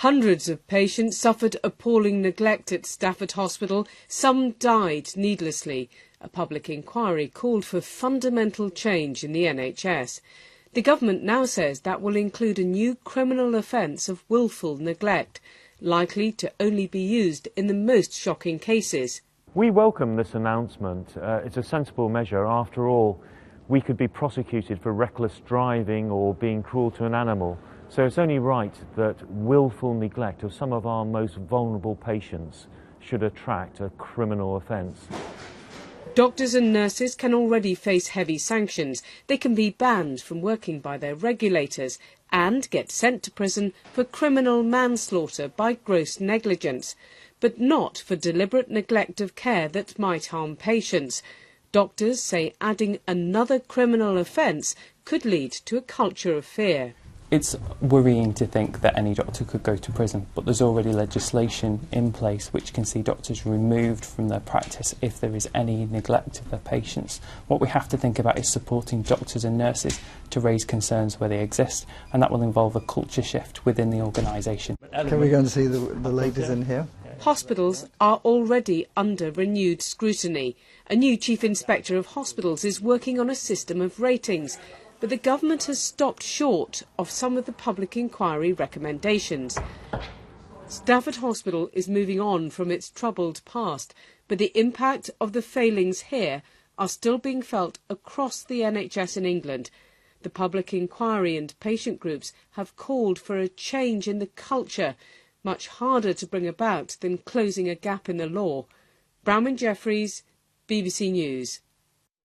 Hundreds of patients suffered appalling neglect at Stafford Hospital. Some died needlessly. A public inquiry called for fundamental change in the NHS. The government now says that will include a new criminal offence of wilful neglect, likely to only be used in the most shocking cases. We welcome this announcement. It's a sensible measure. After all, we could be prosecuted for reckless driving or being cruel to an animal. So it's only right that willful neglect of some of our most vulnerable patients should attract a criminal offence. Doctors and nurses can already face heavy sanctions. They can be banned from working by their regulators and get sent to prison for criminal manslaughter by gross negligence, but not for deliberate neglect of care that might harm patients. Doctors say adding another criminal offence could lead to a culture of fear. It's worrying to think that any doctor could go to prison, but there's already legislation in place which can see doctors removed from their practice if there is any neglect of their patients. What we have to think about is supporting doctors and nurses to raise concerns where they exist, and that will involve a culture shift within the organisation. Can we go and see the ladies in here? Hospitals are already under renewed scrutiny. A new Chief Inspector of Hospitals is working on a system of ratings. But the government has stopped short of some of the public inquiry recommendations. Stafford Hospital is moving on from its troubled past, but the impact of the failings here are still being felt across the NHS in England. The public inquiry and patient groups have called for a change in the culture, much harder to bring about than closing a gap in the law. Bramwyn Jeffries, BBC News.